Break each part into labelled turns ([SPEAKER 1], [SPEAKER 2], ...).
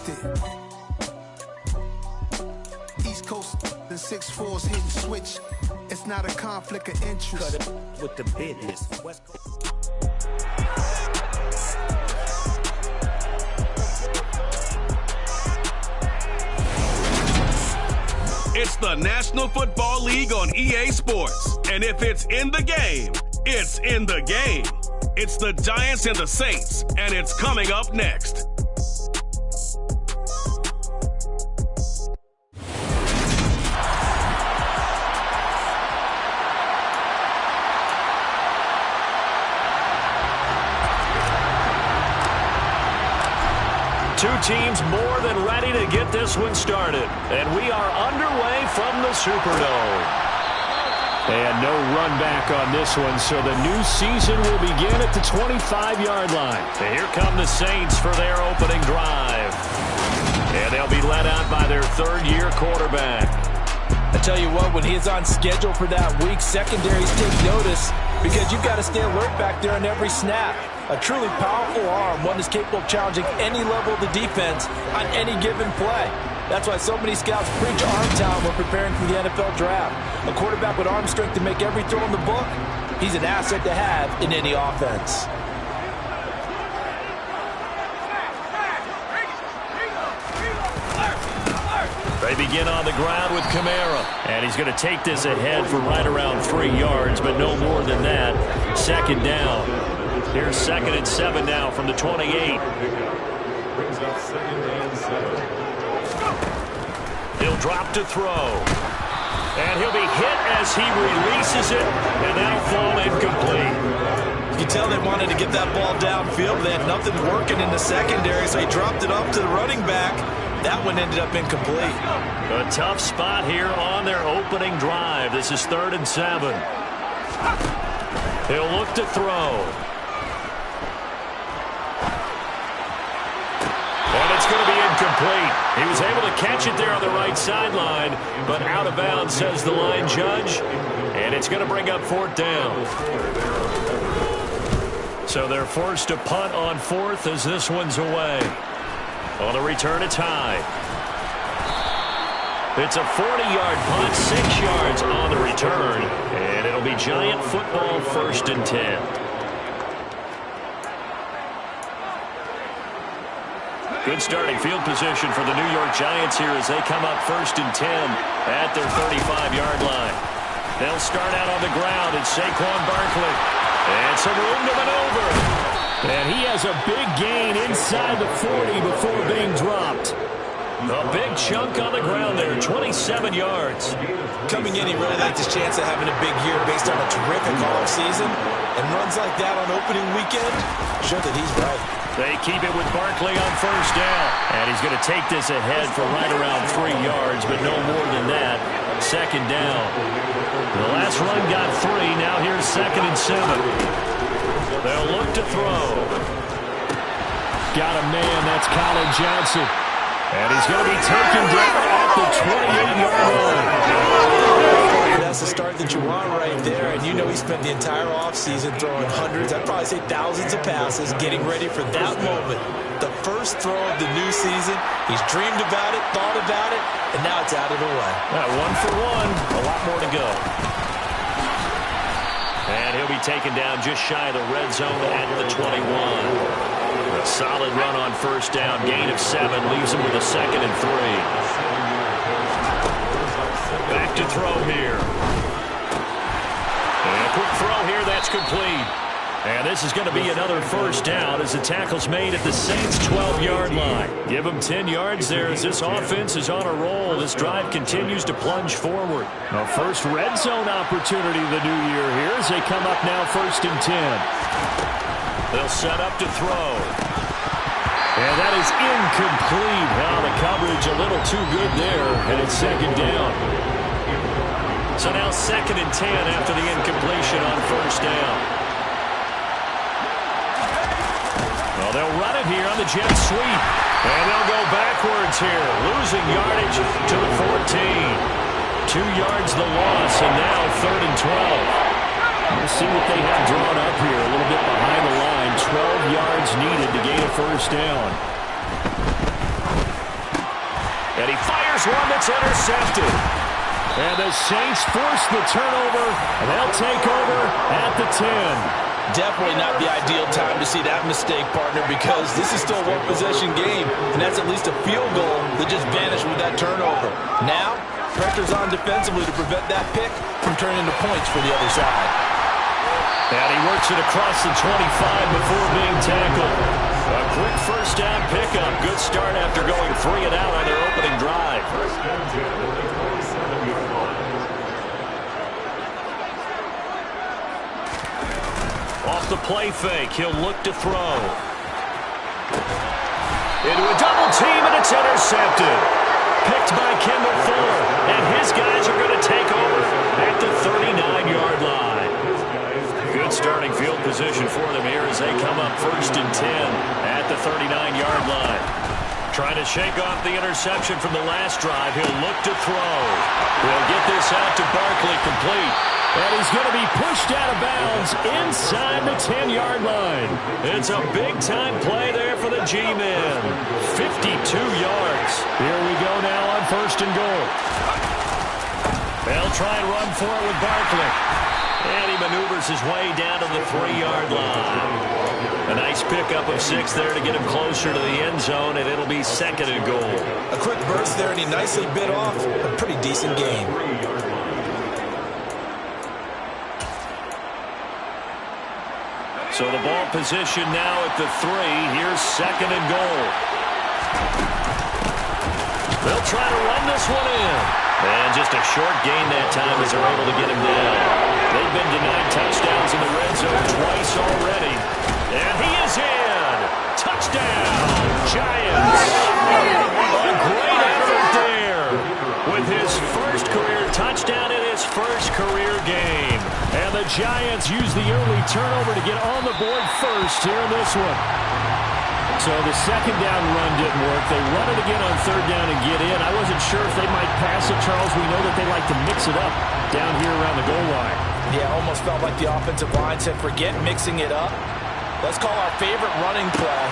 [SPEAKER 1] expected. East Coast and 6'4's hitting switch. It's not a conflict of interest.
[SPEAKER 2] Cut it with the business. West Coast.
[SPEAKER 3] It's the National Football League on EA Sports. And if it's in the game, it's in the game. It's the Giants and the Saints, and it's coming up next.
[SPEAKER 4] Two teams more than ready to get this one started. And we are underway from the Superdome. And no run back on this one, so the new season will begin at the 25-yard line. And here come the Saints for their opening drive. And they'll be led out by their third-year quarterback.
[SPEAKER 5] I tell you what, when he's on schedule for that week, secondaries take notice because you've got to stay alert back there on every snap. A truly powerful arm, one that's capable of challenging any level of the defense on any given play. That's why so many scouts preach arm talent when preparing for the NFL draft. A quarterback with arm strength to make every throw in the book, he's an asset to have in any offense.
[SPEAKER 4] They begin on the ground with Kamara. And he's going to take this ahead for right around 3 yards, but no more than that. Second down. Here's 2nd and 7 now from the 28. He'll drop to throw. And he'll be hit as he releases it, and that'll fall incomplete.
[SPEAKER 5] You can tell they wanted to get that ball downfield. They had nothing working in the secondary, so he dropped it off to the running back. That one ended up incomplete.
[SPEAKER 4] A tough spot here on their opening drive. This is 3rd and 7. He'll look to throw. And it's going to be incomplete. He was able to catch it there on the right sideline, but out of bounds, says the line judge. And it's going to bring up 4th down. So they're forced to punt on 4th as this one's away. On the return, it's high. It's a 40-yard punt, 6 yards on the return, and it'll be Giant football 1st and 10. Good starting field position for the New York Giants here as they come up 1st and 10 at their 35-yard line. They'll start out on the ground. It's Saquon Barkley. And some room to maneuver. And he has a big gain inside the 40 before being dropped. A big chunk on the ground there, 27 yards.
[SPEAKER 5] Coming in, he really liked his chance of having a big year based on a terrific offseason. And runs like that on opening weekend show that he's right.
[SPEAKER 4] They keep it with Barkley on 1st down. And he's going to take this ahead for right around 3 yards, but no more than that. 2nd down. The last run got 3. Now here's 2nd and 7. They'll look to throw. Got a man. That's Colin Johnson. And he's going to be taken down at the 28-yard line.
[SPEAKER 5] That's the start that you want right there. And you know he spent the entire offseason throwing hundreds, I'd probably say thousands of passes, getting ready for that moment. The first throw of the new season. He's dreamed about it, thought about it, and now it's out of the way.
[SPEAKER 4] 1 for 1. A lot more to go. And he'll be taken down just shy of the red zone at the 21. A solid run on 1st down. Gain of 7 leaves him with a 2nd and 3. Back to throw here. And a quick throw here. That's complete. And this is going to be another 1st down as the tackle's made at the Saints' 12-yard line. Give them 10 yards there as this offense is on a roll. This drive continues to plunge forward. A first red zone opportunity of the new year here as they come up now 1st and 10. They'll set up to throw. And that is incomplete. Now the coverage a little too good there, and it's 2nd down. So now 2nd and 10 after the incompletion on 1st down. Well, they'll run it here on the jet sweep. And they'll go backwards here, losing yardage to the 14. 2 yards the loss, and now 3rd and 12. We'll see what they have drawn up here. A little bit behind the line. 12 yards needed to gain a 1st down. Here's one that's intercepted. And the Saints force the turnover, and they'll take over at the 10.
[SPEAKER 5] Definitely not the ideal time to see that mistake, partner, because this is still a one-possession game, and that's at least a field goal that just vanished with that turnover. Now, pressure's on defensively to prevent that pick from turning into points for the other side.
[SPEAKER 4] And he works it across the 25 before being tackled. A quick first down pickup. Good start after going 3 and out on their opening drive. Off the play fake, he'll look to throw. Into a double team, and it's intercepted. Picked by Kendall Fuller, and his guys are going to take over at the 39-yard line. Good starting field position for them here as they come up 1st and 10 at the 39-yard line. Trying to shake off the interception from the last drive. He'll look to throw. He'll get this out to Barkley, complete. And he's going to be pushed out of bounds inside the 10-yard line. It's a big-time play there for the G-men. 52 yards. Here we go now on 1st and goal. They'll try and run for it with Barkley. And he maneuvers his way down to the 3-yard line. A nice pickup of 6 there to get him closer to the end zone, and it'll be 2nd and goal.
[SPEAKER 5] A quick burst there, and he nicely bit off a pretty decent game.
[SPEAKER 4] So the ball position now at the 3. Here's 2nd and goal. They'll try to run this one in. And just a short gain that time as they're able to get him down. They've been denied touchdowns in the red zone twice already. And he is in. Touchdown, Giants. A great effort there with his first career touchdown in his first career game. And the Giants use the early turnover to get on the board first here in this one. So the 2nd down run didn't work. They run it again on 3rd down and get in. I wasn't sure if they might pass it, Charles. We know that they like to mix it up down here around the goal line.
[SPEAKER 5] Yeah, almost felt like the offensive line said, forget mixing it up. Let's call our favorite running play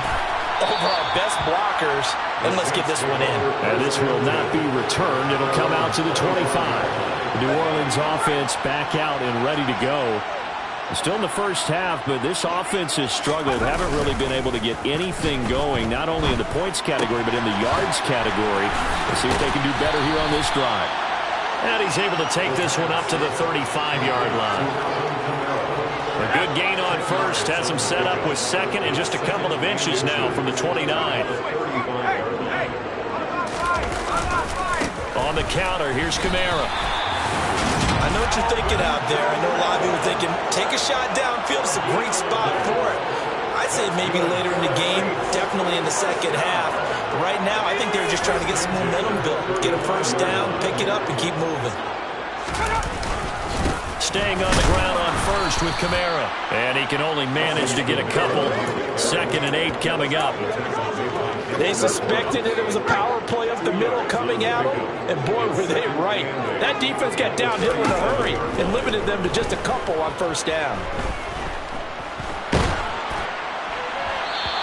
[SPEAKER 5] over our best blockers, and let's get this one in.
[SPEAKER 4] And this will not be returned. It'll come out to the 25. The New Orleans offense back out and ready to go. Still in the first half, but this offense has struggled. Haven't really been able to get anything going, not only in the points category, but in the yards category. Let's see if they can do better here on this drive. And he's able to take this one up to the 35-yard line. A good gain on 1st, has him set up with 2nd and just a couple of inches now from the 29. On the counter, here's Kamara.
[SPEAKER 5] I know what you're thinking out there. I know a lot of people are thinking, take a shot downfield. It's a great spot for it. I'd say maybe later in the game, definitely in the 2nd half. But right now, I think they're just trying to get some momentum built. Get a 1st down, pick it up, and keep moving.
[SPEAKER 4] Staying on the ground on 1st with Kamara. And he can only manage to get a couple. 2nd and 8 coming up.
[SPEAKER 5] They suspected that it was a power play up the middle coming at them, and boy, were they right. That defense got downhill in a hurry and limited them to just a couple on 1st down.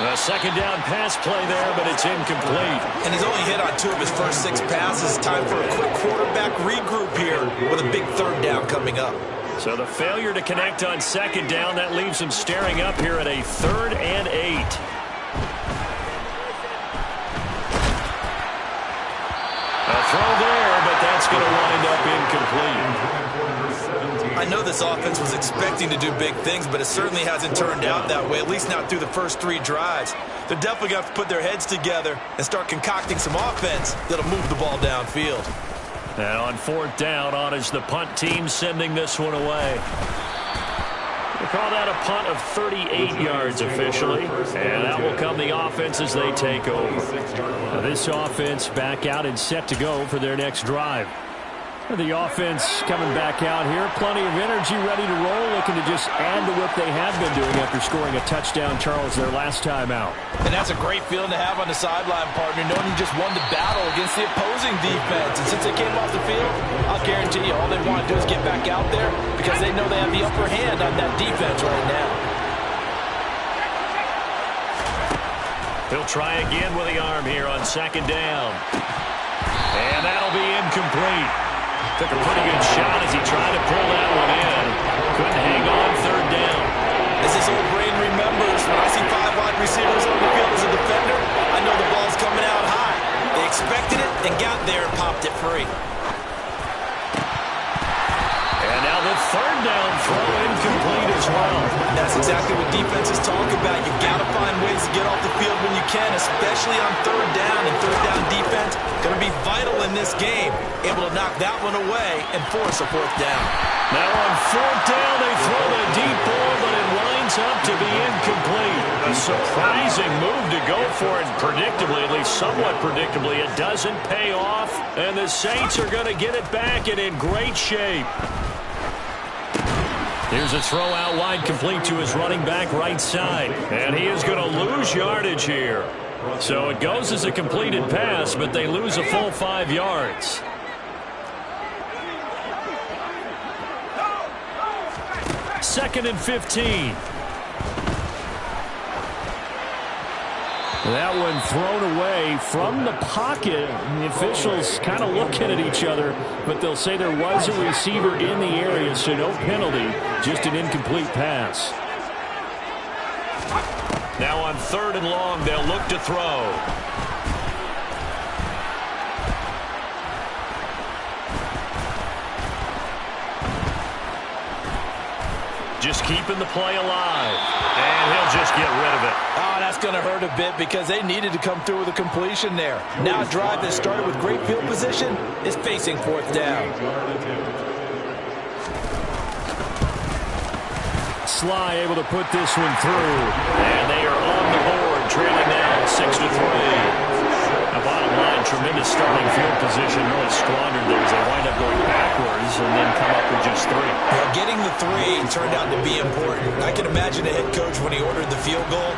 [SPEAKER 4] A 2nd down pass play there, but it's incomplete.
[SPEAKER 5] And he's only hit on 2 of his first 6 passes. Time for a quick quarterback regroup here with a big 3rd down coming up.
[SPEAKER 4] So the failure to connect on 2nd down, that leaves him staring up here at a 3rd and 8. A throw there, but that's going to wind up incomplete.
[SPEAKER 5] I know this offense was expecting to do big things, but it certainly hasn't turned out that way, at least not through the first 3 drives. They're definitely going to have to put their heads together and start concocting some offense that'll move the ball downfield.
[SPEAKER 4] And on 4th down, on is the punt team sending this one away. They call that a punt of 38 yards officially, and that will come the offense as they take over. Now this offense back out and set to go for their next drive. The offense coming back out here. Plenty of energy, ready to roll, looking to just add to what they have been doing after scoring a touchdown, Charles, their last time out.
[SPEAKER 5] And that's a great feeling to have on the sideline, partner, knowing you just won the battle against the opposing defense. And since they came off the field, I'll guarantee you all they want to do is get back out there because they know they have the upper hand on that defense right now.
[SPEAKER 4] He'll try again with the arm here on 2nd down. And that'll be incomplete. Took a pretty good shot as he tried to pull that one in. Couldn't hang on third down.
[SPEAKER 5] As his old brain remembers, when I see 5 wide receivers on the field as a defender, I know the ball's coming out high. They expected it and got there and popped it free.
[SPEAKER 4] And now the third down throw incomplete as well.
[SPEAKER 5] That's exactly what defenses talk about. You've got to find ways to get off the field when you can, especially on third down. And third down defense going to be vital in this game. Able to knock that one away and force a fourth down.
[SPEAKER 4] Now on fourth down, they throw the deep ball, but it winds up to be incomplete. A surprising move to go for it. Predictably, at least somewhat predictably, it doesn't pay off. And the Saints are going to get it back and in great shape. Here's a throw out wide, complete to his running back right side. And he is going to lose yardage here. So it goes as a completed pass, but they lose a full 5 yards. Second and 15. That one thrown away from the pocket. The officials kind of looking at each other, but they'll say there was a receiver in the area, so no penalty, just an incomplete pass. Now on third and long, they'll look to throw. Just keeping the play alive. And he'll just get rid of it.
[SPEAKER 5] Oh, that's going to hurt a bit because they needed to come through with a completion there. Now a drive that started with great field position is facing fourth down.
[SPEAKER 4] Sly able to put this one through. And they are on the board, trailing now 6-3. Now, bottom line, tremendous starting field position, really squandered there as they wind up going backwards and then come up with just 3.
[SPEAKER 5] Well, getting the 3 turned out to be important. I can imagine a head coach when he ordered the field goal.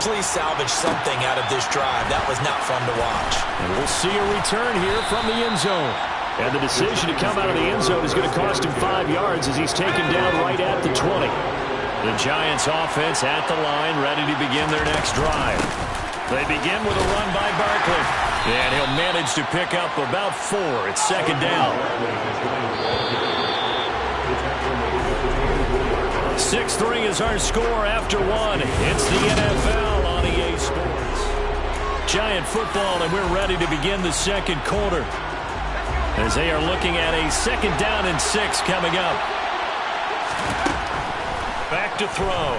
[SPEAKER 5] Please salvage something out of this drive. That was not fun to watch.
[SPEAKER 4] And we'll see a return here from the end zone. And the decision to come out of the end zone is going to cost him 5 yards as he's taken down right at the 20. The Giants offense at the line, ready to begin their next drive. They begin with a run by Barkley. And he'll manage to pick up about 4. It's second down. 6-3 is our score after 1. It's the NFL on EA Sports. Giant football, and we're ready to begin the second quarter. As they are looking at a second down and 6 coming up. Back to throw.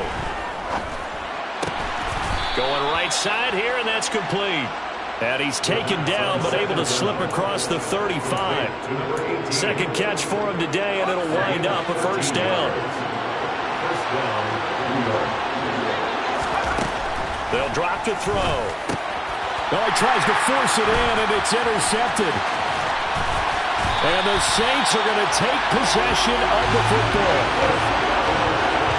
[SPEAKER 4] Going right side here, and that's complete. And he's taken down, but able to slip across the 35. Second catch for him today, and it'll wind up a first down. They'll drop to throw. Oh, he tries to force it in, and it's intercepted. And the Saints are going to take possession of the football.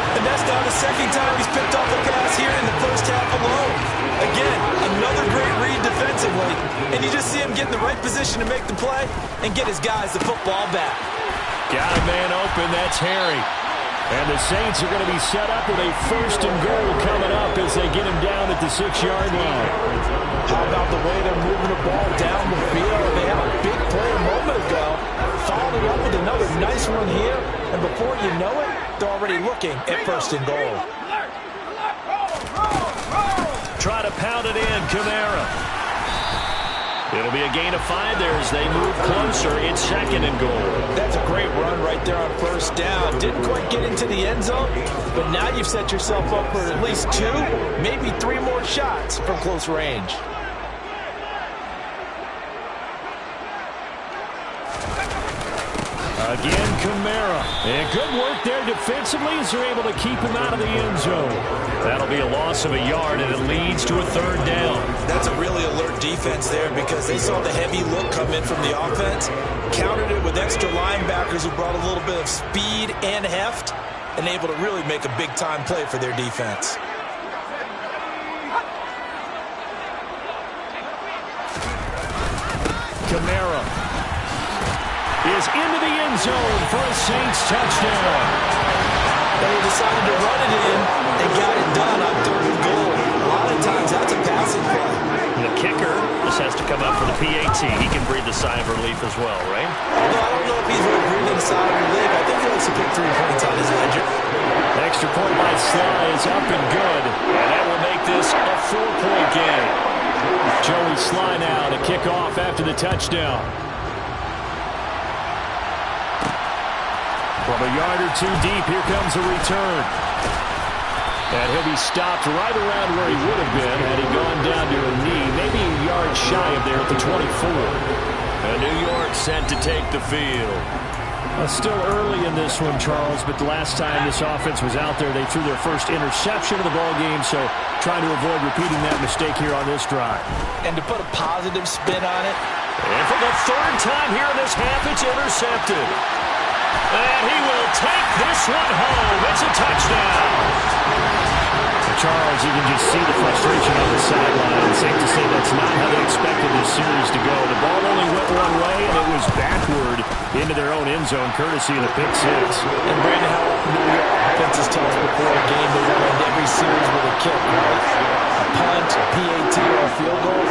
[SPEAKER 5] And that's now the second time he's picked off a pass here in the first half alone. Again, another great read defensively. And you just see him get in the right position to make the play and get his guys the football back.
[SPEAKER 4] Got a man open, that's Harry. And the Saints are going to be set up with a first and goal coming up as they get him down at the 6-yard line.
[SPEAKER 5] How about the way they're moving the ball down the field? They had a big play a moment ago. Followed it up with another nice one here. And before you know it, they're already looking at first and goal.
[SPEAKER 4] Try to pound it in, Kamara. It'll be a gain of 5 there as they move closer. It's second and goal.
[SPEAKER 5] That's a great run right there on first down. Didn't quite get into the end zone, but now you've set yourself up for at least 2, maybe 3 more shots from close range.
[SPEAKER 4] Again, Kamara. And good work there defensively as they're able to keep him out of the end zone. That'll be a loss of a yard, and it leads to a third down.
[SPEAKER 5] That's a really alert defense there because they saw the heavy look come in from the offense, countered it with extra linebackers who brought a little bit of speed and heft, and able to really make a big-time play for their defense.
[SPEAKER 4] Kamara is into the end zone for a Saints touchdown.
[SPEAKER 5] They decided to run it in and got it done on third and goal. A lot of of times that's a passing play.
[SPEAKER 4] The kicker just has to come up for the PAT. He can breathe a sigh of relief as well, right?
[SPEAKER 5] Although I don't know if he's really breathing a sigh of relief. I think he likes to pick 3 points on his ledger.
[SPEAKER 4] Extra point by Sly is up and good. And that will make this a 4-point game. Joey Sly now to kick off after the touchdown. From a yard or 2 deep, here comes a return. And he'll be stopped right around where he would have been had he gone down to a knee, maybe a yard shy of there at the 24. And New York set to take the field. Still early in this one, Charles, but the last time this offense was out there, they threw their first interception of the ball game, so trying to avoid repeating that mistake here on this drive.
[SPEAKER 5] And to put a positive spin on it.
[SPEAKER 4] And for the 3rd time here in this half, it's intercepted. And he will take this one home. It's a touchdown. Charles, you can just see the frustration on the sideline. It's safe to say that's not how they expected this series to go. The ball only went one way, and it was backward into their own end zone, courtesy of the pick 6.
[SPEAKER 5] And Brandon, how often do your offenses tell us before a game they want to end every series with a kick, right? A punt, a PAT, or a field goal.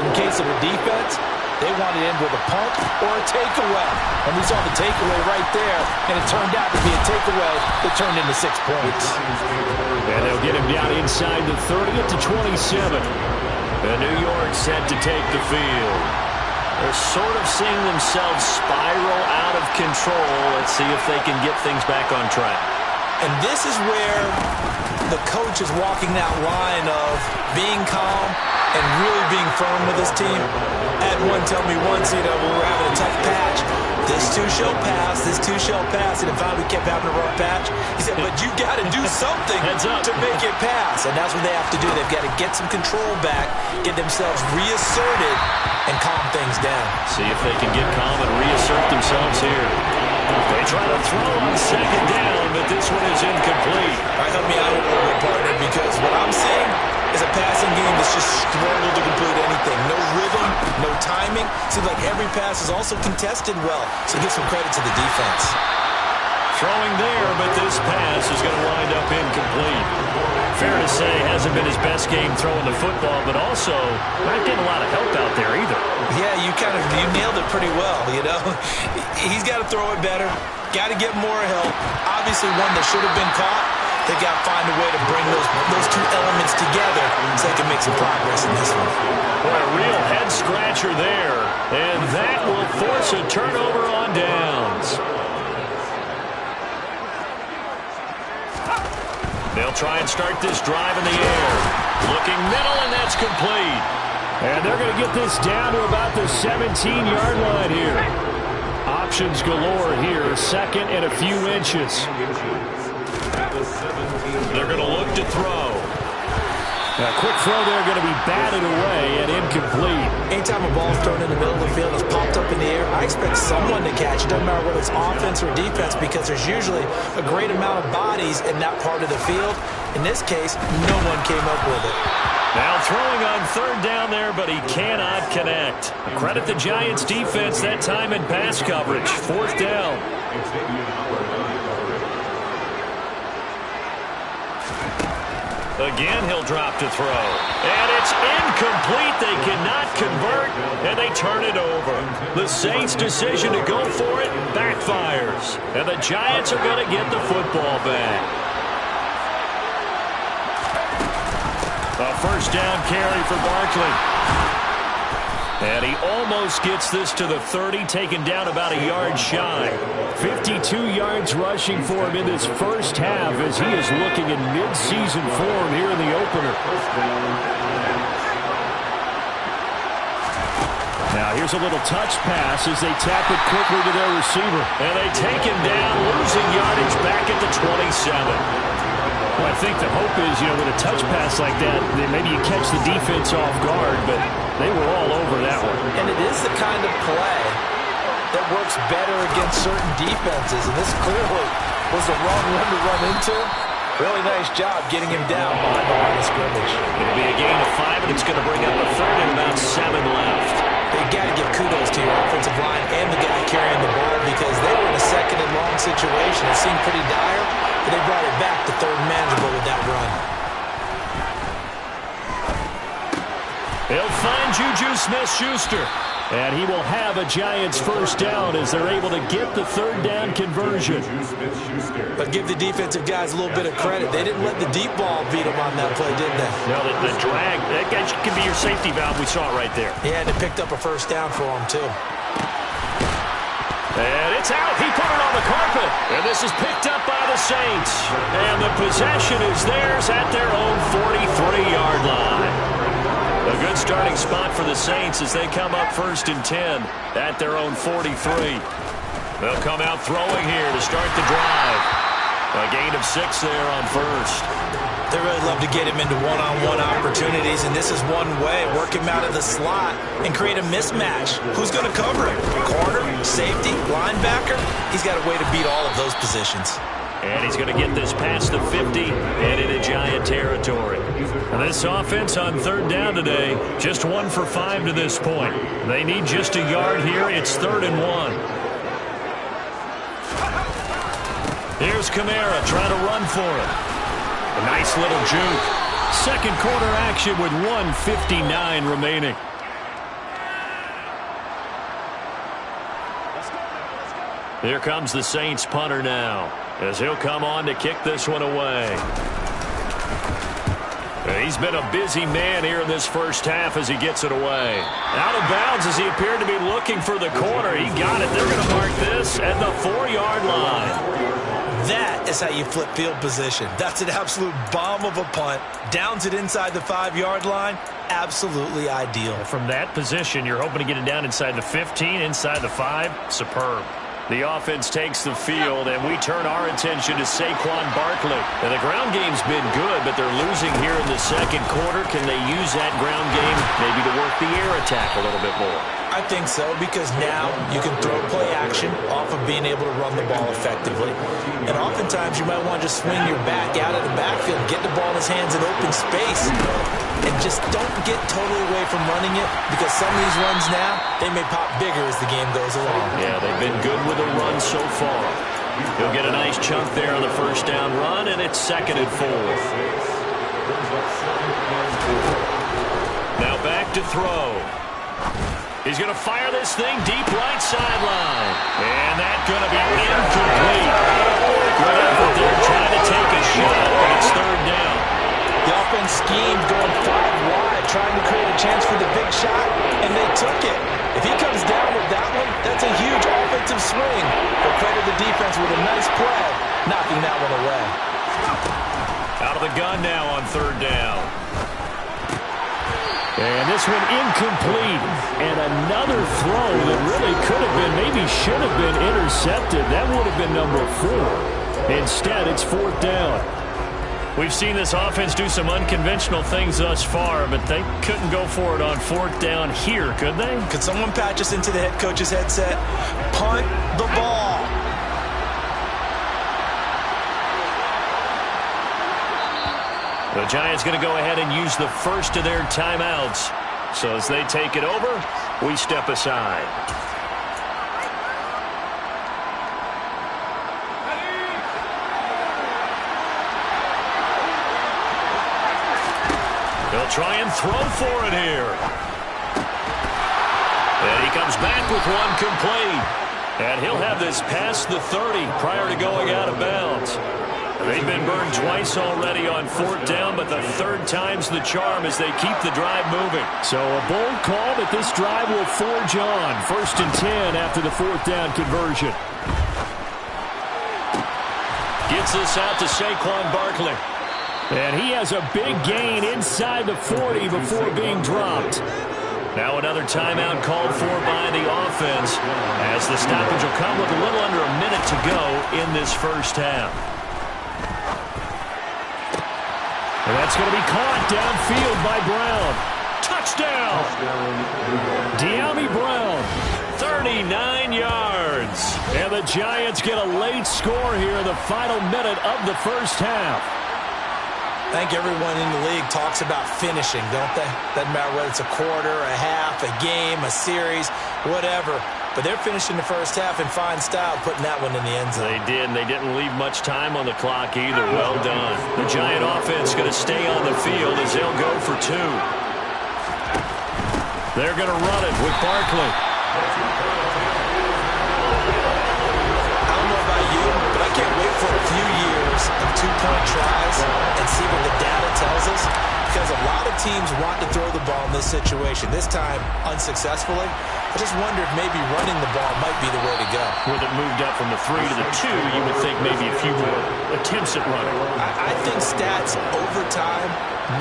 [SPEAKER 5] In case of a defense, they want to end with a punt or a takeaway. And we saw the takeaway right there, and it turned out to be a takeaway that turned into 6 points.
[SPEAKER 4] And they'll get him down inside the 30 to 27. And New York set to take the field. They're sort of seeing themselves spiral out of control. Let's see if they can get things back on track.
[SPEAKER 5] And this is where the coach is walking that line of being calm and really being firm with his team. I had one tell me once, we were having a tough patch. This too shall pass, this too shall pass. And finally we kept having a rough patch. He said, but you got to do something to make it pass. And that's what they have to do. They've got to get some control back, get themselves reasserted, and calm things down.
[SPEAKER 4] See if they can get calm and reassert themselves here. They try to throw on 2nd down, but this one is incomplete.
[SPEAKER 5] All right, help me out a little bit, partner, because what I'm seeing is a passing game that's just struggled to complete anything. No rhythm, no timing. Seems like every pass is also contested well, so give some credit to the defense.
[SPEAKER 4] Throwing there, but this pass is going to wind up incomplete. Fair to say, hasn't been his best game throwing the football, but also not getting a lot of help out there either.
[SPEAKER 5] Yeah, you nailed it pretty well, He's got to throw it better, got to get more help. Obviously one that should have been caught. They've got to find a way to bring those 2 elements together so they can make some progress in this one.
[SPEAKER 4] Boy, a real head-scratcher there, and that will force a turnover on downs. They'll try and start this drive in the air. Looking middle, and that's complete. And they're going to get this down to about the 17-yard line here. Options galore here, 2nd and a few inches. They're going to look to throw. A quick throw there going to be batted away and incomplete.
[SPEAKER 5] Anytime a ball's thrown in the middle of the field and it's popped up in the air, I expect someone to catch it. Doesn't matter whether it's offense or defense, because there's usually a great amount of bodies in that part of the field. In this case, no one came up with it.
[SPEAKER 4] Now throwing on 3rd down there, but he cannot connect. Credit the Giants defense that time in pass coverage. 4th down. Again, he'll drop to throw. And it's incomplete. They cannot convert, and they turn it over. The Saints' decision to go for it backfires. And the Giants are going to get the football back. A 1st down carry for Barkley. And he almost gets this to the 30, taken down about a yard shy. 52 yards rushing for him in this first half as he is looking in mid-season form here in the opener. Now here's a little touch pass as they tap it quickly to their receiver. And they take him down, losing yardage back at the 27. Well, I think the hope is, with a touch pass like that, maybe you catch the defense off guard, but they were all over that one.
[SPEAKER 5] And it is the kind of play that works better against certain defenses, and this clearly was the wrong one to run into. Really nice job getting him down behind the line of scrimmage.
[SPEAKER 4] It'll be a gain of 5, and it's going to bring up a 3rd and about 7 left.
[SPEAKER 5] They've got to give kudos to your offensive line and the guy carrying the ball, because they were in a 2nd and long situation. It seemed pretty dire, but they brought it back to 3rd and manageable with that run.
[SPEAKER 4] He'll find Juju Smith-Schuster. And he will have a Giants first down as they're able to get the third down conversion.
[SPEAKER 5] But give the defensive guys a little bit of credit. They didn't let the deep ball beat them on that play, did they?
[SPEAKER 4] No, the drag, that guy can be your safety valve. We saw it right there.
[SPEAKER 5] Yeah, and it picked up a first down for him, too.
[SPEAKER 4] And it's out. He put it on the carpet. And this is picked up by the Saints. And the possession is theirs at their own 43-yard line. A good starting spot for the Saints as they come up 1st and 10 at their own 43. They'll come out throwing here to start the drive. A gain of 6 there on first.
[SPEAKER 5] They really love to get him into one-on-one opportunities, and this is one way. Work him out of the slot and create a mismatch. Who's going to cover him? Corner, safety, linebacker? He's got a way to beat all of those positions.
[SPEAKER 4] And he's going to get this past the 50 and into Giant territory. And this offense on third down today, just 1 for 5 to this point. They need just a yard here. It's 3rd and 1. Here's Kamara trying to run for it. A nice little juke. Second quarter action with 1:59 remaining. Here comes the Saints punter now, as he'll come on to kick this one away. He's been a busy man here in this first half as he gets it away. Out of bounds as he appeared to be looking for the corner. He got it. They're going to mark this at the 4-yard line.
[SPEAKER 5] That is how you flip field position. That's an absolute bomb of a punt. Downs it inside the 5-yard line. Absolutely ideal.
[SPEAKER 4] From that position, you're hoping to get it down inside the 15, inside the 5. Superb. The offense takes the field, and we turn our attention to Saquon Barkley. And the ground game's been good, but they're losing here in the second quarter. Can they use that ground game maybe to work the air attack a little bit more?
[SPEAKER 5] I think so, because now you can throw play action off of being able to run the ball effectively. And oftentimes you might want to just swing your back out of the backfield, get the ball in his hands in open space, and just don't get totally away from running it, because some of these runs now, they may pop bigger as the game goes along.
[SPEAKER 4] Yeah, they've been good with the run so far. He'll get a nice chunk there on the first down run, and it's 2nd and 4. Now back to throw. He's going to fire this thing deep right sideline. And that's going to be incomplete. Good effort there trying to take a shot, but it's 3rd down.
[SPEAKER 5] The offense schemed going 5 wide, trying to create a chance for the big shot, and they took it. If he comes down with that one, that's a huge offensive swing. But credit the defense with a nice play, knocking that one away.
[SPEAKER 4] Out of the gun now on 3rd down. And this one incomplete. And another throw that really could have been, maybe should have been intercepted. That would have been number 4. Instead, it's 4th down. We've seen this offense do some unconventional things thus far, but they couldn't go for it on 4th down here, could they?
[SPEAKER 5] Could someone patch us into the head coach's headset? Punt the ball.
[SPEAKER 4] The Giants going to go ahead and use the first of their timeouts. So as they take it over, we step aside. They'll try and throw for it here. And he comes back with one complete. And he'll have this past the 30 prior to going out of bounds. They've been burned twice already on 4th down, but the 3rd time's the charm as they keep the drive moving. So a bold call, but this drive will forge on. 1st and 10 after the 4th down conversion. Gets this out to Saquon Barkley. And he has a big gain inside the 40 before being dropped. Now another timeout called for by the offense, as the stoppage will come with a little under a minute to go in this first half. And that's going to be caught downfield by Brown. Touchdown! De'Ami Brown, 39 yards. And the Giants get a late score here in the final minute of the first half.
[SPEAKER 5] I think everyone in the league talks about finishing, don't they? Doesn't matter whether it's a quarter, a half, a game, a series, whatever. But they're finishing the first half in fine style, putting that one in the end zone.
[SPEAKER 4] They did, and they didn't leave much time on the clock either. Well done. The Giant offense going to stay on the field as they'll go for 2. They're going to run it with Barkley.
[SPEAKER 5] I don't know about you, but I can't wait for a few years of two-point tries and see what the data tells us, because a lot of teams want to throw the ball in this situation, this time unsuccessfully. I just wondered maybe running the ball might be the way to go.
[SPEAKER 4] With it moved up from the 3 to the 2, you would think maybe a few more attempts at running.
[SPEAKER 5] I think stats over time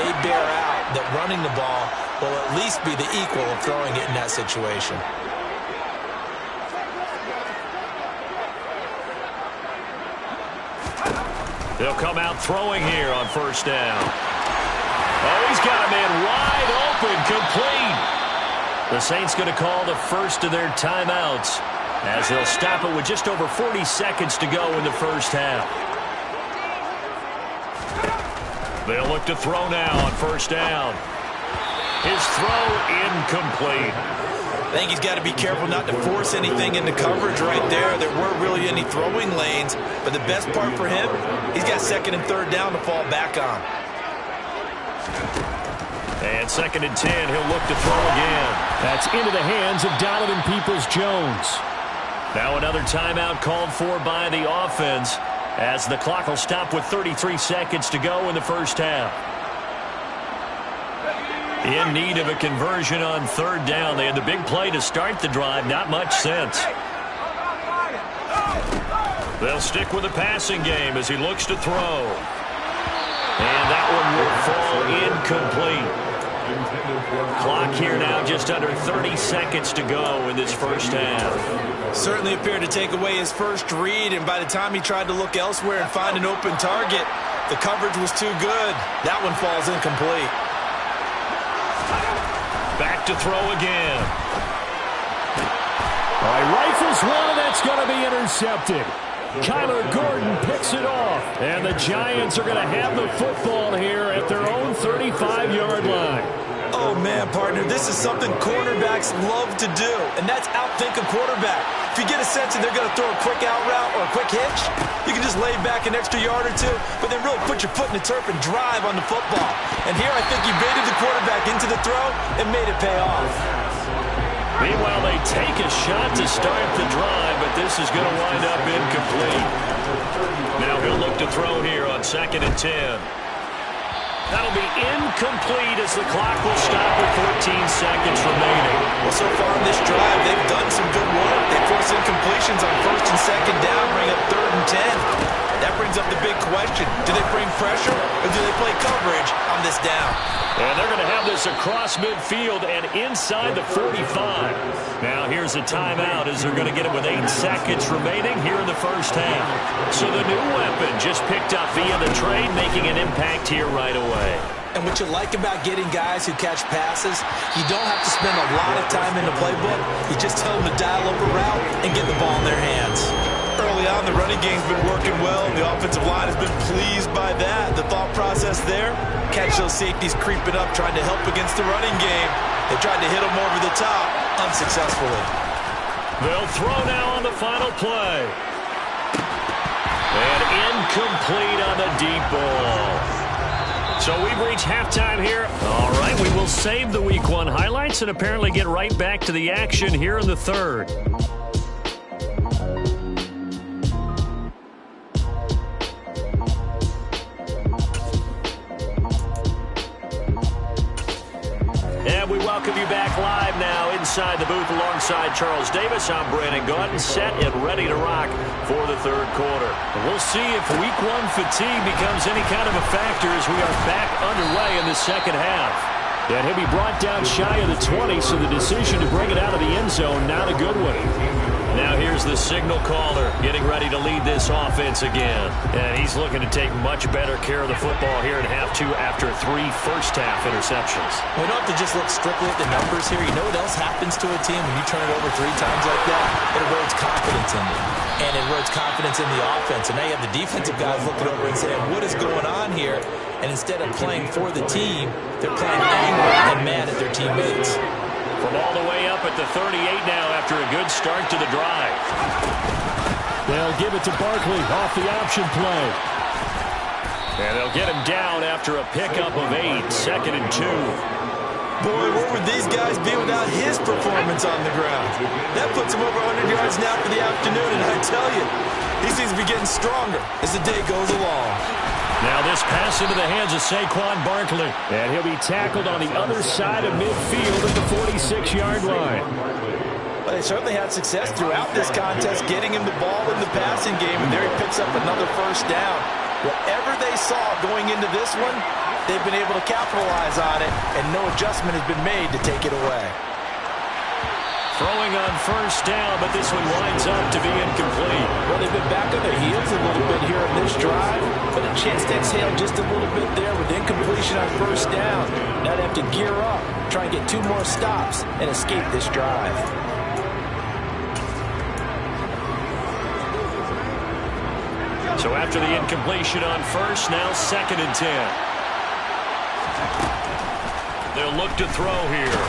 [SPEAKER 5] may bear out that running the ball will at least be the equal of throwing it in that situation.
[SPEAKER 4] They'll come out throwing here on first down. Oh, he's got a man wide open, complete. The Saints going to call the first of their timeouts as they'll stop it with just over 40 seconds to go in the first half. They'll look to throw now on first down. His throw incomplete.
[SPEAKER 5] I think he's got to be careful not to force anything into coverage right there. There weren't really any throwing lanes, but the best part for him, he's got second and third down to fall back on.
[SPEAKER 4] And second and 10, he'll look to throw again.
[SPEAKER 6] That's into the hands of Donovan Peoples-Jones.
[SPEAKER 4] Now another timeout called for by the offense as the clock will stop with 33 seconds to go in the first half. In need of a conversion on third down. They had the big play to start the drive. Not much sense. They'll stick with the passing game as he looks to throw. And that one will fall incomplete. Clock here now just under 30 seconds to go in this first half.
[SPEAKER 5] Certainly appeared to take away his first read, and by the time he tried to look elsewhere and find an open target, the coverage was too good. That one falls incomplete.
[SPEAKER 4] Back to throw again.
[SPEAKER 6] All right, rifles one, and that's going to be intercepted. Kyler Gordon picks it off, and the Giants are going to have the football here at their own 35-yard line.
[SPEAKER 5] Oh, man, partner, this is something cornerbacks love to do, and that's outthink a quarterback. If you get a sense that they're going to throw a quick out route or a quick hitch, you can just lay back an extra yard or two, but then really put your foot in the turf and drive on the football. And here I think he baited the quarterback into the throw and made it pay off.
[SPEAKER 4] Meanwhile, they take a shot to start the drive, but this is going to wind up incomplete. Now he'll look to throw here on second and 10. That'll be incomplete as the clock will stop with 14 seconds remaining.
[SPEAKER 5] Well, so far in this drive, they've done some good work. They force incompletions on first and second down, bring up third and 10. That brings up the big question. Do they bring pressure or do they play coverage on this down?
[SPEAKER 4] And they're going to have this across midfield and inside the 45. Now here's a timeout as they're going to get it with 8 seconds remaining here in the first half. So the new weapon just picked up via the trade, making an impact here right away.
[SPEAKER 5] And what you like about getting guys who catch passes, you don't have to spend a lot of time in the playbook. You just tell them to dial up a route and get the ball in their hands. Early on, the running game's been working well. The offensive line has been pleased by that. The thought process there, catch those safeties creeping up, trying to help against the running game. They tried to hit them over the top, unsuccessfully.
[SPEAKER 4] They'll throw now on the final play. And incomplete on the deep ball. So we've reached halftime here. All right, we will save the Week 1 highlights and apparently get right back to the action here in the third. And we welcome you back live now inside the booth alongside Charles Davis. I'm Brandon Gaudin, set and ready to rock for the third quarter. We'll see if Week 1 fatigue becomes any kind of a factor as we are back underway in the second half.
[SPEAKER 6] And he'll be brought down shy of the 20, so the decision to bring it out of the end zone, not a good one.
[SPEAKER 4] Now here's the signal caller getting ready to lead this offense again. And he's looking to take much better care of the football here in half 2 after 3 first-half interceptions.
[SPEAKER 5] We don't have to just look strictly at the numbers here. You know what else happens to a team when you turn it over 3 times like that? It erodes confidence in them. And it erodes confidence in the offense. And now you have the defensive guys looking over and saying, what is going on here? And instead of playing for the team, they're playing angry and mad at their teammates.
[SPEAKER 4] From all the way up at the 38 now after a good start to the drive.
[SPEAKER 6] They'll give it to Barkley off the option play.
[SPEAKER 4] And they'll get him down after a pickup of 8, second and 2.
[SPEAKER 5] Boy, where would these guys be without his performance on the ground? That puts him over 100 yards now for the afternoon, and I tell you, he seems to be getting stronger as the day goes along.
[SPEAKER 6] Now this pass into the hands of Saquon Barkley. And he'll be tackled on the other side of midfield at the 46-yard line.
[SPEAKER 5] Well, they certainly had success throughout this contest, getting him the ball in the passing game, and there he picks up another first down. Whatever they saw going into this one, they've been able to capitalize on it, and no adjustment has been made to take it away.
[SPEAKER 6] Throwing on first down, but this one winds up to be incomplete.
[SPEAKER 5] Well, they've been back on their heels a little bit here in this drive, but a chance to exhale just a little bit there with incompletion on first down. Now they have to gear up, try and get 2 more stops, and escape this drive.
[SPEAKER 6] So after the incompletion on first, now 2nd and 10. They'll look to throw here.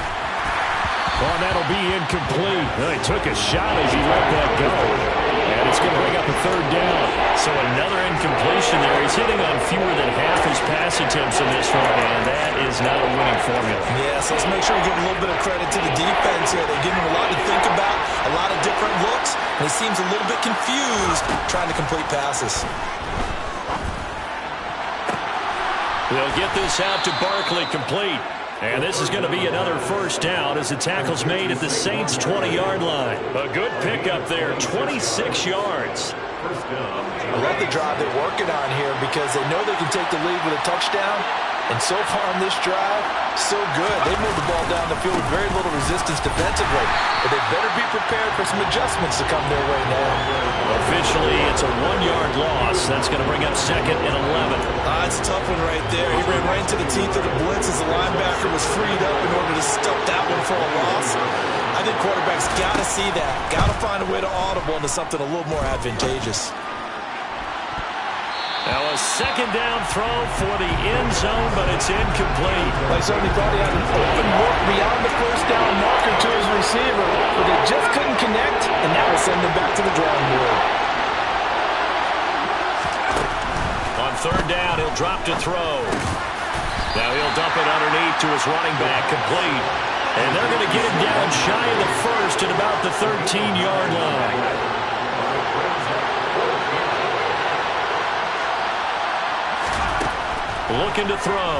[SPEAKER 6] Oh, that'll be incomplete. Well, he took a shot as he let that go. And it's going to bring up a 3rd down. So another incompletion there. He's hitting on fewer than half his pass attempts in this one, and that is not a winning formula.
[SPEAKER 5] Yeah, so let's make sure we give a little bit of credit to the defense here. They give him a lot to think about, a lot of different looks, and he seems a little bit confused trying to complete passes.
[SPEAKER 6] They'll get this out to Barkley, complete. And this is going to be another first down as the tackle's made at the Saints' 20-yard line. A good pickup there, 26 yards.
[SPEAKER 5] I love the drive they're working on here because they know they can take the lead with a touchdown. And so far on this drive, so good. They moved the ball down the field with very little resistance defensively. But they better be prepared for some adjustments to come their way now.
[SPEAKER 6] Officially, it's a 1-yard loss. That's going to bring up 2nd and 11.
[SPEAKER 5] It's a tough one right there. He ran right into the teeth of the blitz as the linebacker was freed up in order to stuff that one for a loss. I think quarterbacks got to see that. Got to find a way to audible into something a little more advantageous.
[SPEAKER 6] Now a 2nd down throw for the end zone, but it's incomplete.
[SPEAKER 5] I certainly thought he had an open look beyond the first down marker to his receiver, but they just couldn't connect, and now we'll send him back to the drawing board.
[SPEAKER 6] On 3rd down, he'll drop to throw. Now he'll dump it underneath to his running back, complete. And they're going to get him down shy of the first at about the 13-yard line. Looking to throw.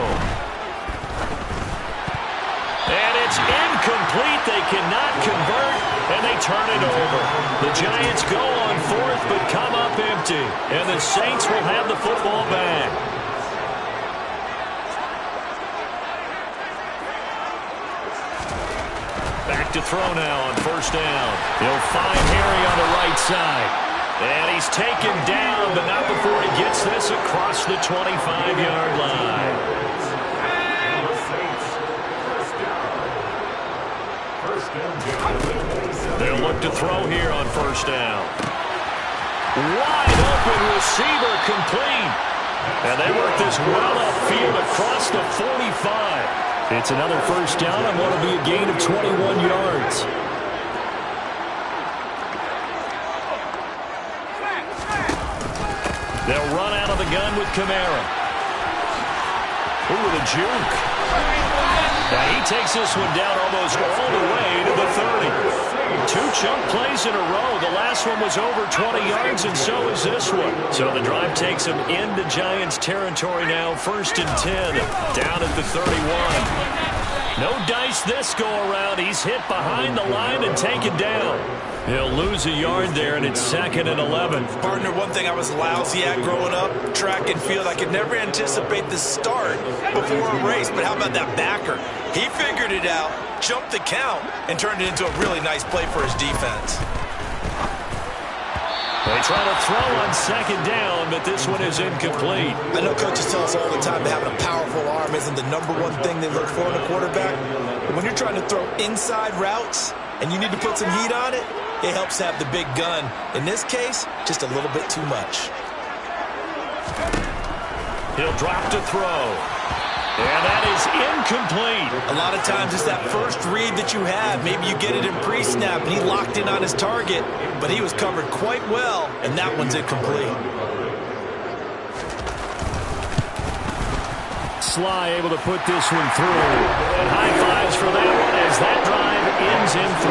[SPEAKER 6] And it's incomplete. They cannot convert, and they turn it over. The Giants go on 4th, but come up empty. And the Saints will have the football back. Back to throw now on first down. He'll find Harry on the right side. And he's taken down, but not before he gets this across the 25-yard line. They'll look to throw here on first down. Wide open receiver, complete. And they work this well upfield across the 45. It's another first down on what will be a gain of 21 yards. They'll run out of the gun with Kamara. Ooh, the juke. Now he takes this one down almost all the way to the 30. 2 chunk plays in a row. The last one was over 20 yards, and so is this one. So the drive takes him into Giants territory now. 1st and 10, down at the 31. No dice this go-around. He's hit behind the line and taken down. He'll lose a yard there, and it's 2nd and 11.
[SPEAKER 5] Partner, one thing I was lousy at growing up, track and field, I could never anticipate the start before a race, but how about that backer? He figured it out, jumped the count, and turned it into a really nice play for his defense.
[SPEAKER 6] They try to throw on 2nd down, but this one is incomplete.
[SPEAKER 5] I know coaches tell us all the time that having a powerful arm isn't the #1 thing they look for in a quarterback. But when you're trying to throw inside routes and you need to put some heat on it, it helps have the big gun. In this case, just a little bit too much.
[SPEAKER 6] He'll drop to throw. And that is incomplete.
[SPEAKER 5] A lot of times it's that first read that you have. Maybe you get it in pre-snap, and he locked in on his target, but he was covered quite well, and that one's incomplete.
[SPEAKER 4] Sly able to put this one through. And high fives for that one as that drive ends in 3.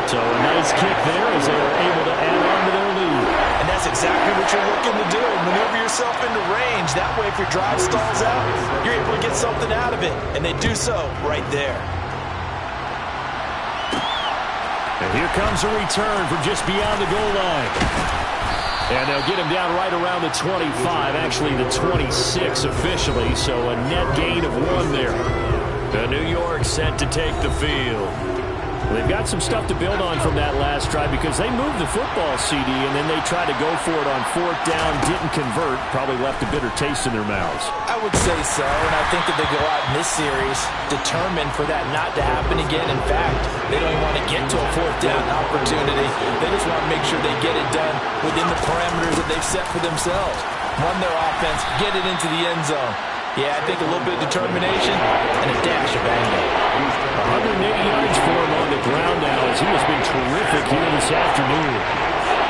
[SPEAKER 4] So a nice kick there as they are able to add on to their lead.
[SPEAKER 5] And that's exactly what you're looking to do. Maneuver yourself into range. That way, if your drive stalls out, you're able to get something out of it. And they do so right there.
[SPEAKER 4] And here comes a return from just beyond the goal line. And they'll get him down right around the 25, actually the 26 officially, so a net gain of 1 there. The New York set to take the field. They've got some stuff to build on from that last drive because they moved the football, CD, and then they tried to go for it on 4th down, didn't convert, probably left a bitter taste in their mouths.
[SPEAKER 5] I would say so, and I think that they go out in this series determined for that not to happen again. In fact, they don't even want to get to a 4th down opportunity. They just want to make sure they get it done within the parameters that they've set for themselves. Run their offense, get it into the end zone. Yeah, I think a little bit of determination and a dash of anger.
[SPEAKER 4] 180 yards for him on the ground now as he has been terrific here this afternoon.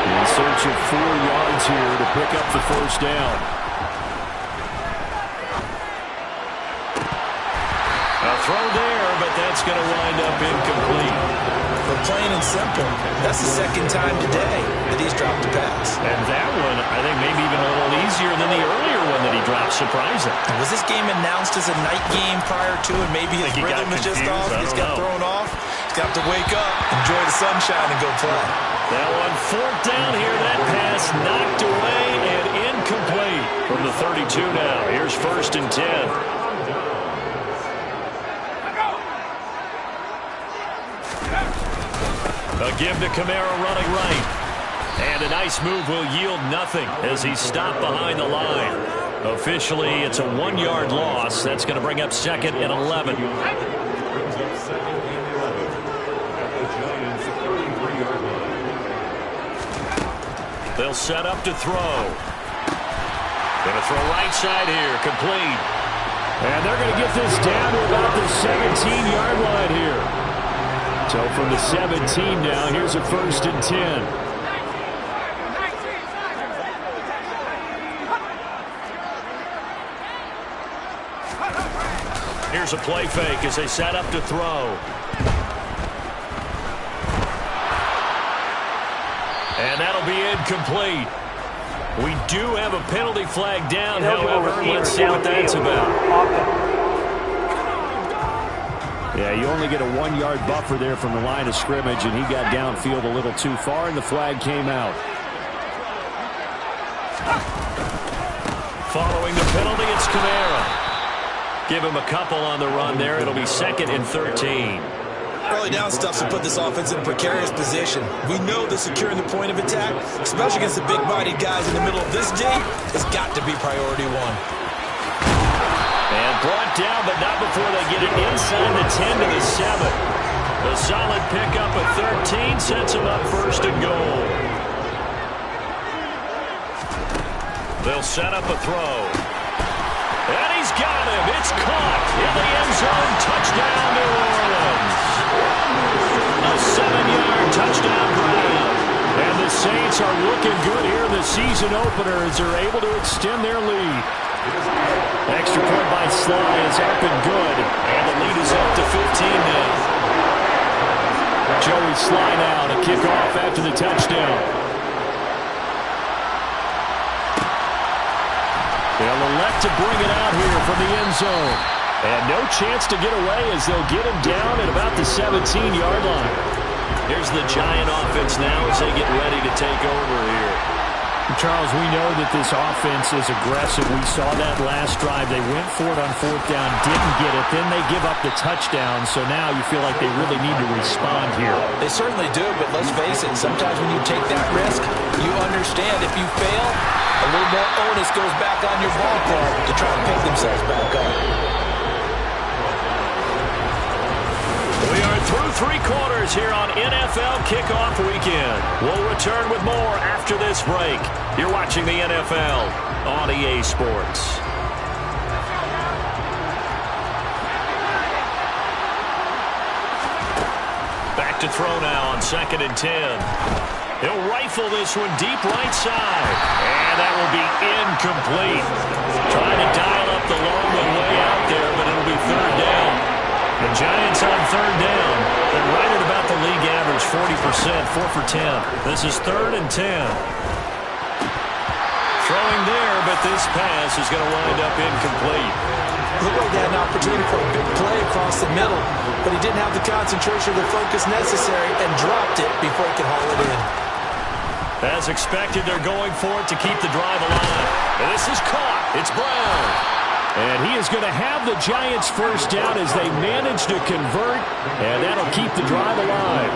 [SPEAKER 4] In search of 4 yards here to pick up the 1st down. A throw there, but that's going to wind up incomplete.
[SPEAKER 5] But plain and simple, that's the 2nd time today that he's dropped a pass.
[SPEAKER 4] And that one, I think, maybe even a little easier than the earlier one that he dropped, surprising.
[SPEAKER 5] Was this game announced as a night game prior to, and maybe his rhythm is just off? He's got thrown off. He's got to wake up, enjoy the sunshine, and go play.
[SPEAKER 4] That one 4th down here, that pass knocked away and incomplete from the 32 now. Here's 1st and 10. A give to Kamara running right. And a nice move will yield nothing as he's stopped behind the line. Officially, it's a 1-yard loss. That's going to bring up 2nd and 11. They'll set up to throw. Going to throw right side here, complete. And they're going to get this down to about the 17-yard line here. So from the 17 now, here's a 1st and 10. Here's a play fake as they set up to throw. And that'll be incomplete. We do have a penalty flag down, however. Let's see what that's about. Yeah, you only get a 1-yard buffer there from the line of scrimmage, and he got downfield a little too far, and the flag came out. Following the penalty, it's Kamara. Give him a couple on the run there. It'll be 2nd and 13.
[SPEAKER 5] Early down stuff to put this offense in a precarious position. We know that securing the point of attack, especially against the big-bodied guys in the middle of this D, has got to be priority 1.
[SPEAKER 4] And brought down, but not before they get it inside the 10 to the 7. A solid pickup of 13 sets them up 1st and goal. They'll set up a throw. And he's got him. It's caught in the end zone. Touchdown, New Orleans. A 7-yard touchdown drive. And the Saints are looking good here in the season opener as they're able to extend their lead. Extra point by Sly is up and good. And the lead is up to 15 now. Joey Sly now to kick off after the touchdown. They'll elect to bring it out here from the end zone. And no chance to get away as they'll get him down at about the 17-yard line. Here's the Giant offense now as they get ready to take over here.
[SPEAKER 7] Charles, we know that this offense is aggressive. We saw that last drive. They went for it on 4th down, didn't get it. Then they give up the touchdown. So now you feel like they really need to respond here.
[SPEAKER 5] They certainly do, but let's face it, sometimes when you take that risk, you understand if you fail, a little more onus goes back on your ball club to try and pick themselves back up.
[SPEAKER 4] We are through 3 quarters here on NFL Kickoff Weekend. We'll return with more after this break. You're watching the NFL on EA Sports. Back to throw now on 2nd and 10. He'll rifle this one deep right side. And that will be incomplete. Trying to dial up the long one way out there, but it'll be third down. The Giants on third down. They're right at about the league average, 40%, 4 for 10. This is 3rd and 10. Throwing there, but this pass is going to wind up incomplete.
[SPEAKER 5] Looked like they had an opportunity for a big play across the middle, but he didn't have the concentration or the focus necessary and dropped it before he could haul it in.
[SPEAKER 4] As expected, they're going for it to keep the drive alive. And this is caught. It's Brown.
[SPEAKER 7] And he is going to have the Giants first down as they manage to convert, and that'll keep the drive alive.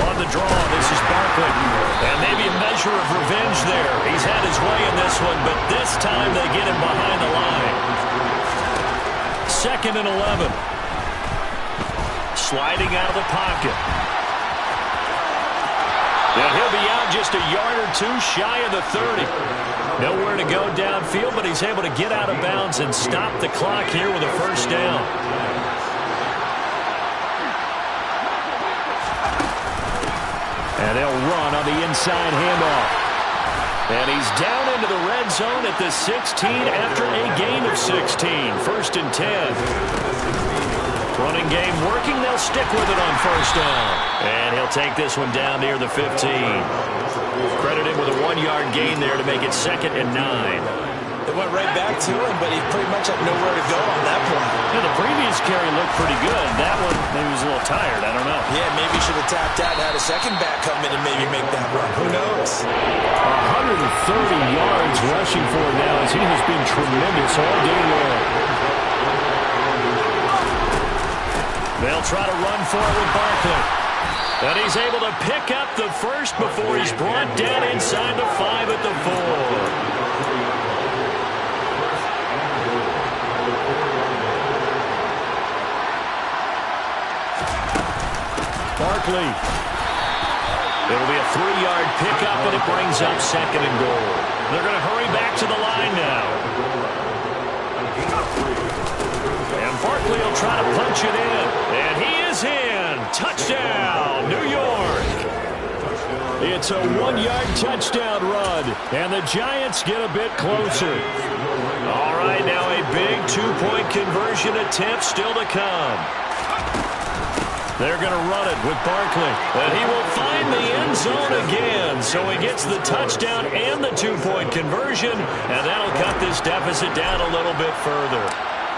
[SPEAKER 4] On the draw, this is Barkley. And maybe a measure of revenge there. He's had his way in this one, but this time they get him behind the line. 2nd and 11. Sliding out of the pocket. And he'll be out just a yard or two shy of the 30. Nowhere to go downfield, but he's able to get out of bounds and stop the clock here with a first down.
[SPEAKER 7] And they'll run on the inside handoff.
[SPEAKER 4] And he's down into the red zone at the 16 after a gain of 16. 1st and 10. Running game working. They'll stick with it on first down. And he'll take this one down near the 15. Credited with a 1-yard gain there to make it 2nd and 9.
[SPEAKER 5] They went right back to him, but he pretty much had nowhere to go on that play.
[SPEAKER 7] Yeah, the previous carry looked pretty good. That one, maybe he was a little tired. I don't know.
[SPEAKER 5] Yeah, maybe he should have tapped out and had a second back come in and maybe make that run. Who knows?
[SPEAKER 7] 130 yards rushing for him now as he has been tremendous all day long.
[SPEAKER 4] They'll try to run for it with Barkley. And he's able to pick up the first before he's brought down inside the 5 at the 4. Barkley. It'll be a 3-yard pickup, and it brings up 2nd and goal. They're going to hurry back to the line now. And Barkley will try to punch it in. And he is in. Touchdown, New York.
[SPEAKER 7] It's a 1-yard touchdown run, and the Giants get a bit closer.
[SPEAKER 4] All right, now a big 2-point conversion attempt still to come. They're going to run it with Barkley. And he will find the end zone again. So he gets the touchdown and the 2-point conversion. And that'll cut this deficit down a little bit further.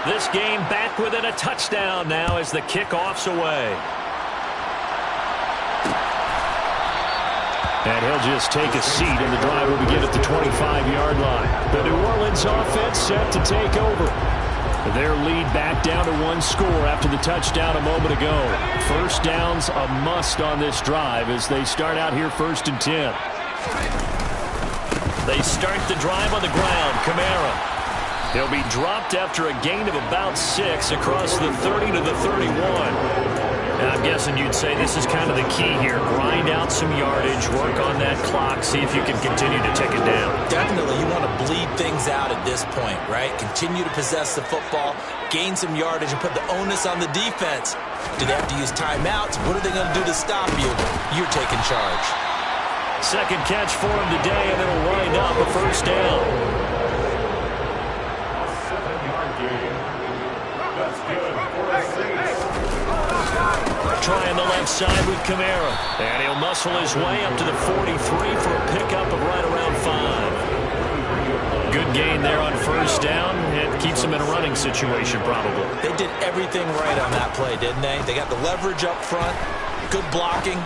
[SPEAKER 4] This game back within a touchdown now as the kickoff's away.
[SPEAKER 7] And he'll just take a seat, and the drive will begin at the 25-yard line. The New Orleans offense set to take over. Their lead back down to 1 score after the touchdown a moment ago. First down's a must on this drive as they start out here 1st and 10.
[SPEAKER 4] They start the drive on the ground. Kamara. He'll be dropped after a gain of about 6 across the 30 to the 31. And I'm guessing you'd say this is kind of the key here. Grind out some yardage, work on that clock, see if you can continue to tick it down.
[SPEAKER 5] Definitely, you want to bleed things out at this point, right? Continue to possess the football, gain some yardage, and put the onus on the defense. Do they have to use timeouts? What are they going to do to stop you? You're taking charge.
[SPEAKER 4] Second catch for him today, and it'll wind up a first down. Trying the left side with Kamara. And he'll muscle his way up to the 43 for a pickup of right around 5. Good gain there on first down. It keeps him in a running situation probably.
[SPEAKER 5] They did everything right on that play, didn't they? They got the leverage up front, good blocking,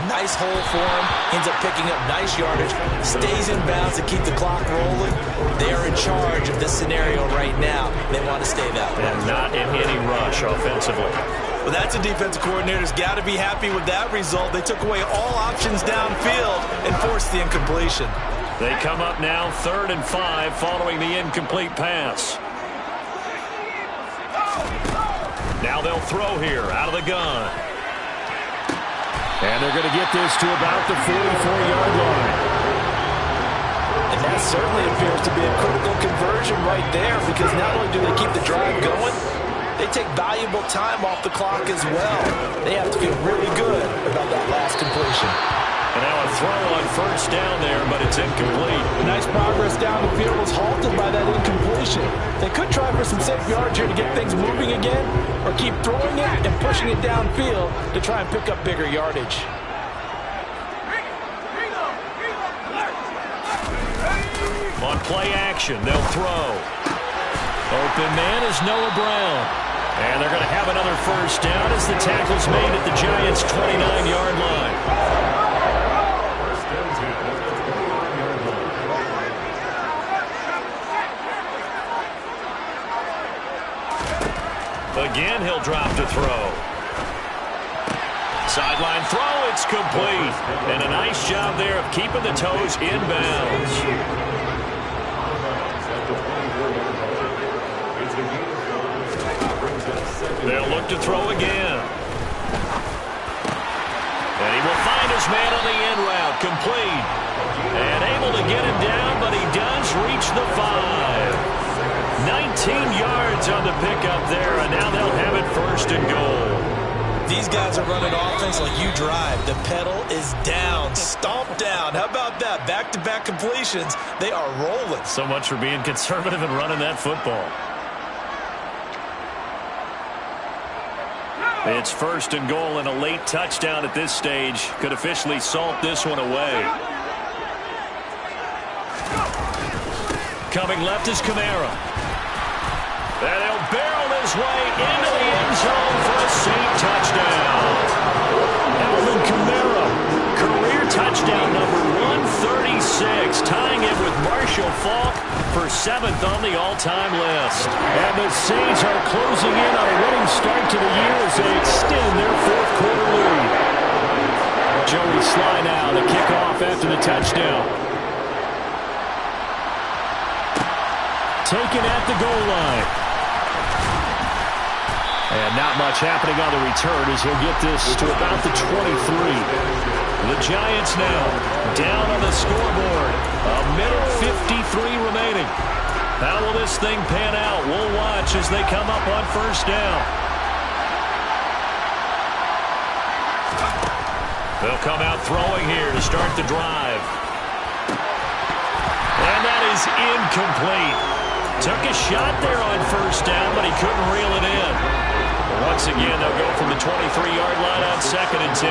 [SPEAKER 5] nice hole for him, ends up picking up nice yardage, stays in bounds to keep the clock rolling. They're in charge of this scenario right now. They want to stay that way.
[SPEAKER 4] And not in any rush offensively.
[SPEAKER 5] Well, that's a defensive coordinator's got to be happy with that result. They took away all options downfield and forced the incompletion.
[SPEAKER 4] They come up now 3rd and 5 following the incomplete pass. Now they'll throw here out of the gun.
[SPEAKER 7] And they're going to get this to about the 44-yard line.
[SPEAKER 5] And that certainly appears to be a critical conversion right there, because not only do they keep the drive going, they take valuable time off the clock as well. They have to feel really good about that last completion.
[SPEAKER 4] And now a throw on first down there, but it's incomplete.
[SPEAKER 5] Nice progress down the field was halted by that incompletion. They could try for some safe yards here to get things moving again, or keep throwing it and pushing it downfield to try and pick up bigger yardage.
[SPEAKER 4] On play action, they'll throw. Open man is Noah Brown. And they're going to have another first down as the tackle's made at the Giants' 29-yard line. Again, he'll drop to throw. Sideline throw, it's complete. And a nice job there of keeping the toes in bounds. They'll look to throw again. And he will find his man on the end route, complete. And able to get him down, but he does reach the 5. 19 yards on the pickup there, and now they'll have it first and goal.
[SPEAKER 5] These guys are running offense like you drive. The pedal is down, stomped down. How about that? Back-to-back completions. They are rolling.
[SPEAKER 4] So much for being conservative and running that football. It's first and goal, and a late touchdown at this stage could officially salt this one away. Coming left is Kamara. And he'll barrel his way into the end zone for a Saint touchdown. Alvin Kamara, career touchdown number 136, tying it with Marshall Faulk for 7th on the all-time list. And the Saints are closing in on a winning start to the year as they extend their 4th quarter lead. Joey Sly now to kick off after the touchdown. Taken at the goal line. And not much happening on the return as he'll get this to about the 23. The Giants now down on the scoreboard. A minute 53 remaining. How will this thing pan out? We'll watch as they come up on first down. They'll come out throwing here to start the drive. And that is incomplete. Took a shot there on first down, but he couldn't reel it in. Once again, they'll go from the 23-yard line on 2nd and 10.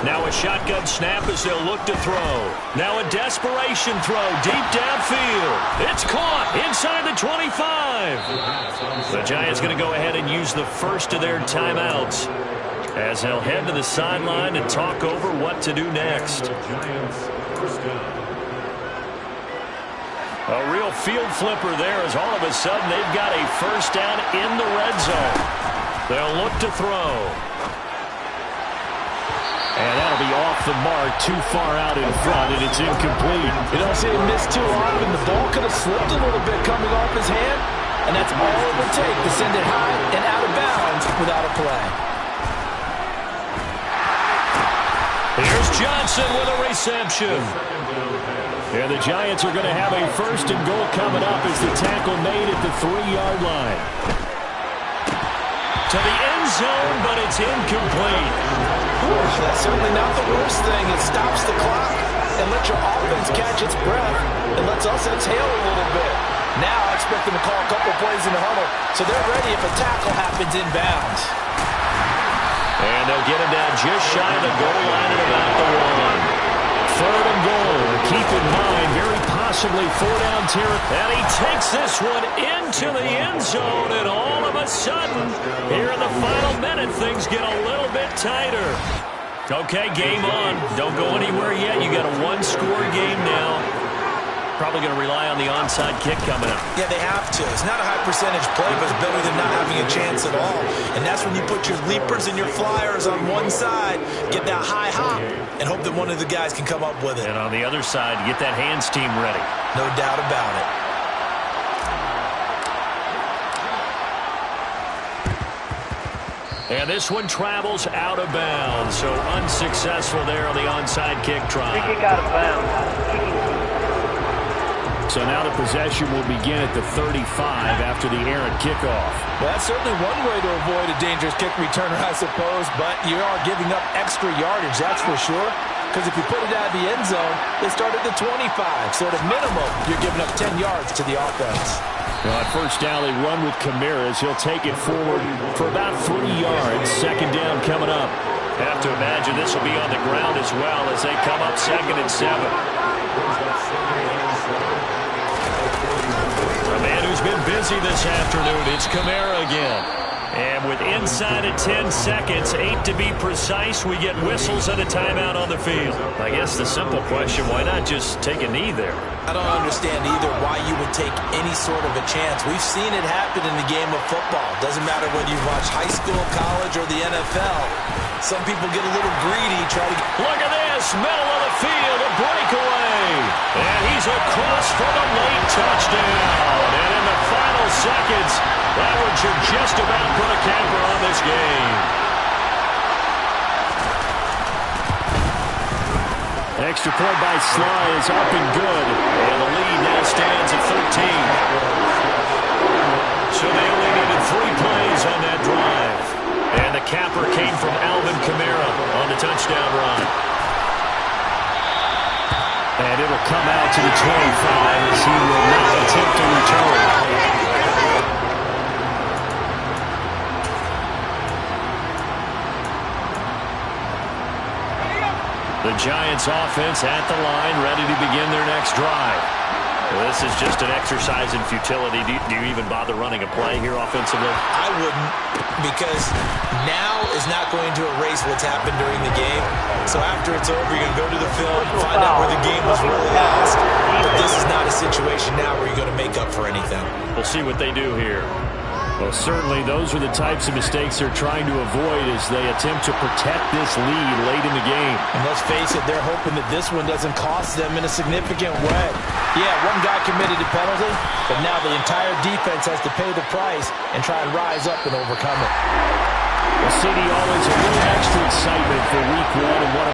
[SPEAKER 4] Now a shotgun snap as they'll look to throw. Now a desperation throw deep downfield. It's caught inside the 25. The Giants going to go ahead and use the first of their timeouts as they'll head to the sideline and talk over what to do next. A real field flipper there as all of a sudden they've got a first down in the red zone. They'll look to throw. And that'll be off the mark, too far out in front, and it's incomplete.
[SPEAKER 5] You don't see him miss too often. The ball could have slipped a little bit coming off his hand, and that's all it would take to send it high and out of bounds without a play.
[SPEAKER 4] Here's Johnson with a reception. And the Giants are going to have a first and goal coming up as the tackle made at the 3-yard line. To the end zone, but it's incomplete.
[SPEAKER 5] That's certainly not the worst thing. It stops the clock and lets your offense catch its breath and lets us exhale a little bit. Now I expect them to call a couple plays in the huddle so they're ready if a tackle happens inbounds.
[SPEAKER 4] And they'll get him down just shy of the goal line at about the 1. 3rd and goal. Keep in mind, very possibly 4-down territory. And he takes this one into the end zone, and all of a sudden, here in the final minute, things get a little bit tighter. Okay, game on. Don't go anywhere yet. You got a 1-score game now. Probably going to rely on the onside kick coming up.
[SPEAKER 5] Yeah, they have to. It's not a high percentage play, but it's better than not having a chance at all. And that's when you put your leapers and your flyers on one side, get that high hop, and hope that one of the guys can come up with it.
[SPEAKER 4] And on the other side, get that hands team ready.
[SPEAKER 5] No doubt about
[SPEAKER 4] And
[SPEAKER 5] it.
[SPEAKER 4] this one travels out of bounds, so unsuccessful there on the onside kick try.
[SPEAKER 8] Free kick out of bounds.
[SPEAKER 7] So now the possession will begin at the 35 after the errant kickoff.
[SPEAKER 5] Well, that's certainly one way to avoid a dangerous kick returner, I suppose, but you are giving up extra yardage, that's for sure. Because if you put it out of the end zone, they start at the 25. So at a minimum, you're giving up 10 yards to the offense.
[SPEAKER 7] Well, at first down, they run with Camaras. He'll take it forward for about 3 yards. Second down coming up.
[SPEAKER 4] Have to imagine this will be on the ground as well as they come up 2nd and 7. A man who's been busy this afternoon, it's Kamara again. And with inside of 10 seconds, 8 to be precise, we get whistles and a timeout on the field. I guess the simple question, why not just take a knee there?
[SPEAKER 5] I don't understand either why you would take any sort of a chance. We've seen it happen in the game of football. Doesn't matter whether you watch high school, college, or the NFL. Some people get a little greedy, try to get...
[SPEAKER 4] Look at this, middle of the field, a breakaway. And he's across for the late touchdown. And in the final seconds, that one should just about put a camper on this game.
[SPEAKER 7] Extra point by Sly is up and good.
[SPEAKER 4] And the lead now stands at 13. So they only needed 3 plays on that drive. And the capper came from Alvin Kamara on the touchdown run.
[SPEAKER 7] And it'll come out to the 25 as he will not attempt to return.
[SPEAKER 4] The Giants offense at the line, ready to begin their next drive. Well, this is just an exercise in futility. Do you even bother running a play here offensively?
[SPEAKER 5] I wouldn't, because now is not going to erase what's happened during the game. So after it's over, you're going to go to the film, find out where the game was really lost. But this is not a situation now where you're going to make up for anything.
[SPEAKER 4] We'll see what they do here.
[SPEAKER 7] Well, certainly those are the types of mistakes they're trying to avoid as they attempt to protect this lead late in the game.
[SPEAKER 5] And let's face it, they're hoping that this one doesn't cost them in a significant way. Yeah, one guy committed a penalty, but now the entire defense has to pay the price and try and rise up and overcome it.
[SPEAKER 7] Well, CD, always a little extra excitement